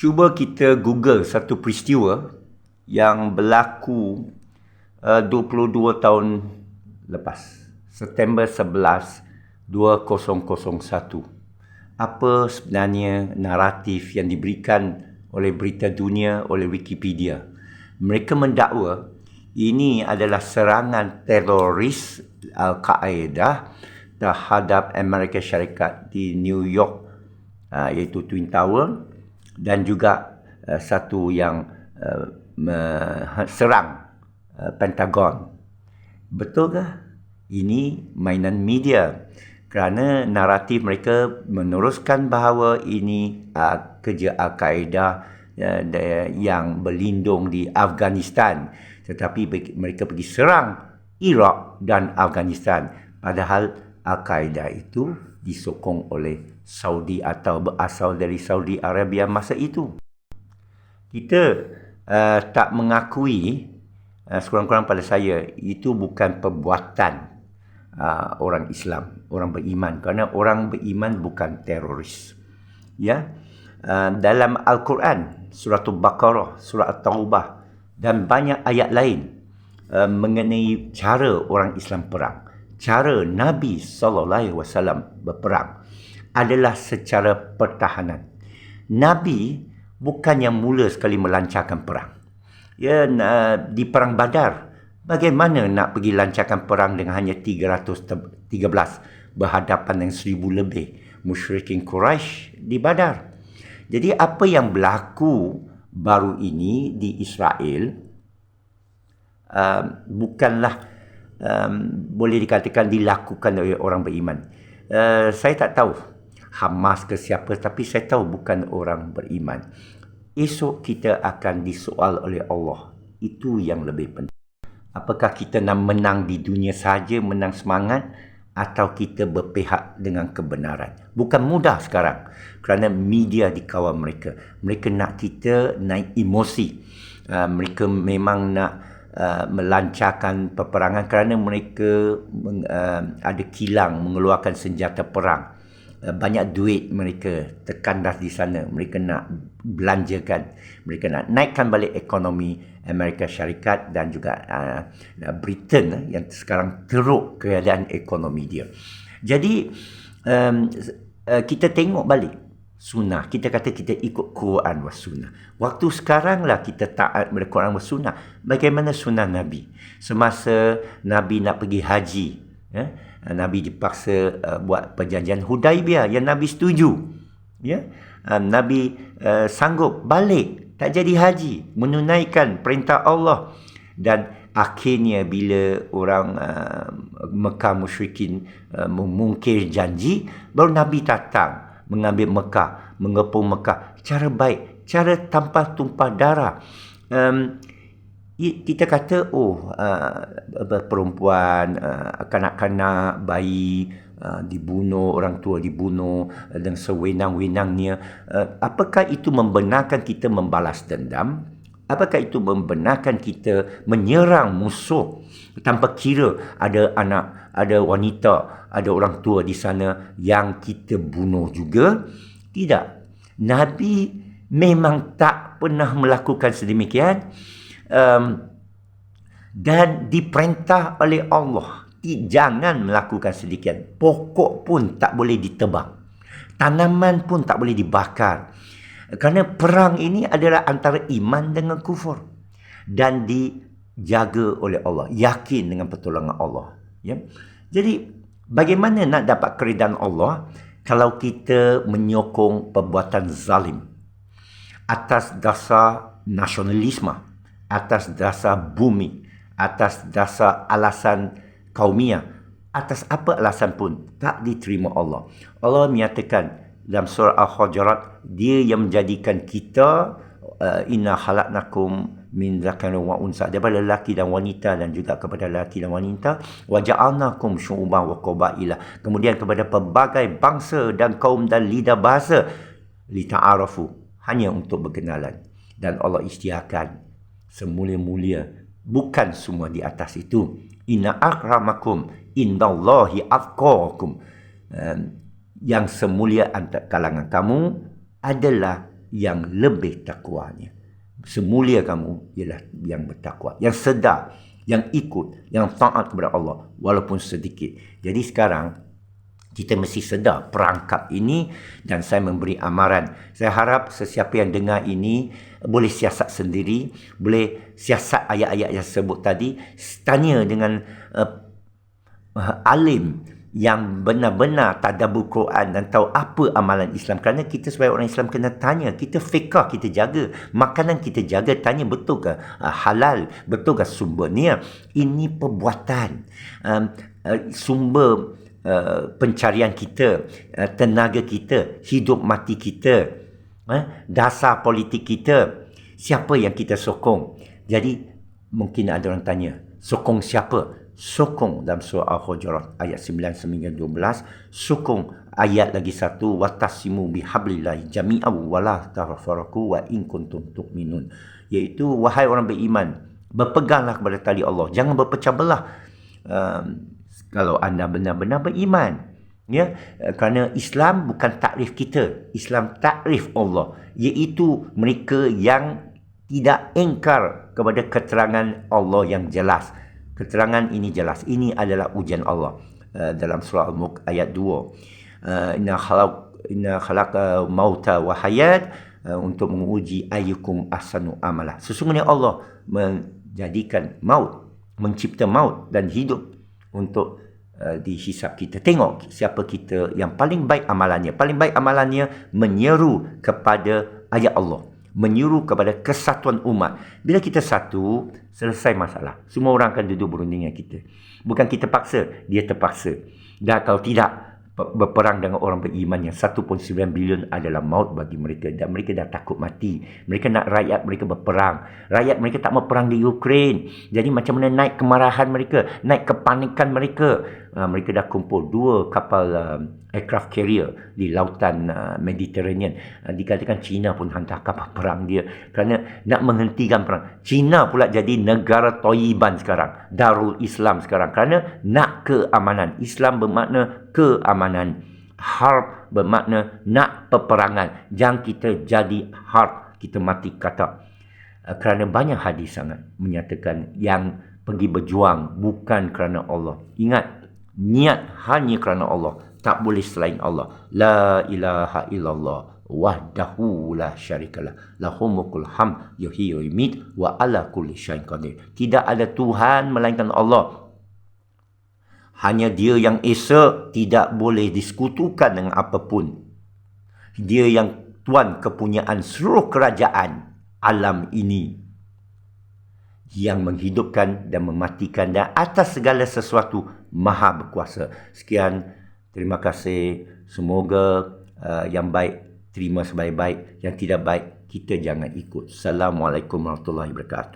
Cuba kita Google satu peristiwa yang berlaku 22 tahun lepas. September 11, 2001. Apa sebenarnya naratif yang diberikan oleh Berita Dunia, oleh Wikipedia? Mereka mendakwa ini adalah serangan teroris Al-Qaeda terhadap Amerika Syarikat di New York, iaitu Twin Tower, dan juga satu yang serang Pentagon. Betulkah ini mainan media? Kerana naratif mereka meneruskan bahawa ini kerja Al-Qaeda yang berlindung di Afghanistan, tetapi mereka pergi serang Iraq dan Afghanistan, padahal Al-Qaeda itu disokong oleh Saudi atau berasal dari Saudi Arabia masa itu. Kita tak mengakui, sekurang-kurang pada saya, itu bukan perbuatan orang Islam, orang beriman, kerana orang beriman bukan teroris. Ya, dalam Al-Quran, surah Al-Baqarah, surah At-Taubah dan banyak ayat lain mengenai cara orang Islam perang, cara Nabi SAW berperang adalah secara pertahanan. Nabi bukan yang mula sekali melancarkan perang. Ya, di perang Badar, bagaimana nak pergi lancarkan perang dengan hanya 313 berhadapan dengan 1000 lebih musyrikin Quraisy di Badar? Jadi apa yang berlaku baru ini di Israel bukanlah boleh dikatakan dilakukan oleh orang beriman. Saya tak tahu Hamas ke siapa, tapi saya tahu bukan orang beriman. Esok kita akan disoal oleh Allah. Itu yang lebih penting. Apakah kita nak menang di dunia saja, menang semangat, atau kita berpihak dengan kebenaran? Bukan mudah sekarang kerana media dikawal mereka. Mereka nak kita naik emosi. Mereka memang nak melancarkan peperangan kerana mereka ada kilang mengeluarkan senjata perang. Banyak duit mereka terkandas di sana. Mereka nak belanjakan, mereka nak naikkan balik ekonomi Amerika Syarikat dan juga Britain yang sekarang teruk keadaan ekonomi dia. Jadi kita tengok balik sunnah. Kita kata kita ikut Quran was sunnah. Waktu sekarang lah kita taat pada Quran was sunnah. Bagaimana sunnah Nabi? Semasa Nabi nak pergi haji, Nabi dipaksa buat perjanjian Hudaibiyah yang Nabi setuju. Ya, Nabi sanggup balik, tak jadi haji, menunaikan perintah Allah. Dan akhirnya bila orang Mekah musyrikin memungkir janji, baru Nabi datang mengambil Mekah, mengepung Mekah. Cara baik, cara tanpa tumpah darah. Kita kata, perempuan, kanak-kanak, bayi dibunuh, orang tua dibunuh dengan sewenang-wenangnya. Apakah itu membenarkan kita membalas dendam? Apakah itu membenarkan kita menyerang musuh tanpa kira ada anak, ada wanita, ada orang tua di sana yang kita bunuh juga? Tidak. Nabi memang tak pernah melakukan sedemikian. Dan diperintah oleh Allah, jangan melakukan sedemikian. Pokok pun tak boleh ditebang, tanaman pun tak boleh dibakar, kerana perang ini adalah antara iman dengan kufur dan dijaga oleh Allah, yakin dengan pertolongan Allah. Ya? Jadi bagaimana nak dapat keridaan Allah kalau kita menyokong perbuatan zalim atas dasar nasionalisme, atas dasar bumi, atas dasar alasan kaumiah, atas apa alasan pun tak diterima Allah. Allah menyatakan dalam surah Al-Hujurat, dia yang menjadikan kita inna khalaqnakum min dzakarin wa unsa, daripada lelaki dan wanita, dan juga kepada lelaki dan wanita, wa ja'alnakum syu'uban wa qabaila, kemudian kepada pelbagai bangsa dan kaum dan lidah bahasa, lita'arafu, hanya untuk berkenalan. Dan Allah isytiharkan semulia-mulia, bukan semua di atas itu. Inna akramakum indallahi atqakum, yang semulia antara kalangan kamu adalah yang lebih takwanya. Semulia kamu ialah yang bertakwa, yang sedar, yang ikut, yang taat kepada Allah walaupun sedikit. Jadi sekarang kita mesti sedar perangkap ini, dan saya memberi amaran. Saya harap sesiapa yang dengar ini boleh siasat sendiri, boleh siasat ayat-ayat yang sebut tadi, tanya dengan alim yang benar-benar tadabbur Quran dan tahu apa amalan Islam. Kerana kita sebagai orang Islam kena tanya, kita fiqh kita jaga, makanan kita jaga, tanya betul ke halal, betul ke sumbernya, ini perbuatan, sumber pencarian kita, tenaga kita, hidup mati kita, dasar politik kita, siapa yang kita sokong. Jadi mungkin ada orang tanya, sokong siapa? Sokong dalam surah Al-Hujurat ayat 9 hingga 12, sokong ayat lagi satu, watasimu bihablillahi jami'an wala tafarraqu wa in kuntum tu'minun, iaitu wahai orang beriman, berpeganglah kepada tali Allah, jangan berpecah belah kalau anda benar-benar beriman. Ya, kerana Islam bukan takrif kita, Islam takrif Allah, iaitu mereka yang tidak ingkar kepada keterangan Allah yang jelas. Keterangan ini jelas, ini adalah ujian Allah. Dalam surah Al-Mulk ayat 2, inna khalaqa mauta wa hayat, untuk menguji ayyukum ahsanu amala. Sesungguhnya Allah menjadikan maut, mencipta maut dan hidup untuk dihisap kita. Tengok siapa kita yang paling baik amalannya. Paling baik amalannya menyeru kepada ayat Allah, menyeru kepada kesatuan umat. Bila kita satu, selesai masalah. Semua orang akan duduk berunding dengan kita. Bukan kita paksa, dia terpaksa. Dan kalau tidak, berperang dengan orang beriman yang 1.9 bilion adalah maut bagi mereka, dan mereka dah takut mati. Mereka nak rakyat mereka berperang. Rakyat mereka tak mau perang di Ukraine. Jadi macam mana naik kemarahan mereka, naik kepanikan mereka. Mereka dah kumpul 2 kapal aircraft carrier di lautan Mediterranean. Dikatakan China pun hantar kapal perang dia kerana nak menghentikan perang. China pula jadi negara Thaiban sekarang, Darul Islam sekarang, kerana nak keamanan. Islam bermakna keamanan. Harb bermakna nak peperangan. Jangan kita jadi harb, kita mati kata. Kerana banyak hadis sangat menyatakan yang pergi berjuang bukan kerana Allah. Ingat, niat hanya kerana Allah, tak boleh selain Allah. La ilaha illallah wahdahu la syarikalah lahul mulkul hamd yuhyi wa yumiit wa ala kulli syai'in qadir. Tidak ada Tuhan melainkan Allah. Hanya Dia yang esa, tidak boleh disekutukan dengan apapun. Dia yang tuan kepunyaan seluruh kerajaan alam ini, yang menghidupkan dan mematikan, dan atas segala sesuatu maha berkuasa. Sekian, terima kasih. Semoga yang baik terima sebaik-baik, yang tidak baik kita jangan ikut. Assalamualaikum warahmatullahi wabarakatuh.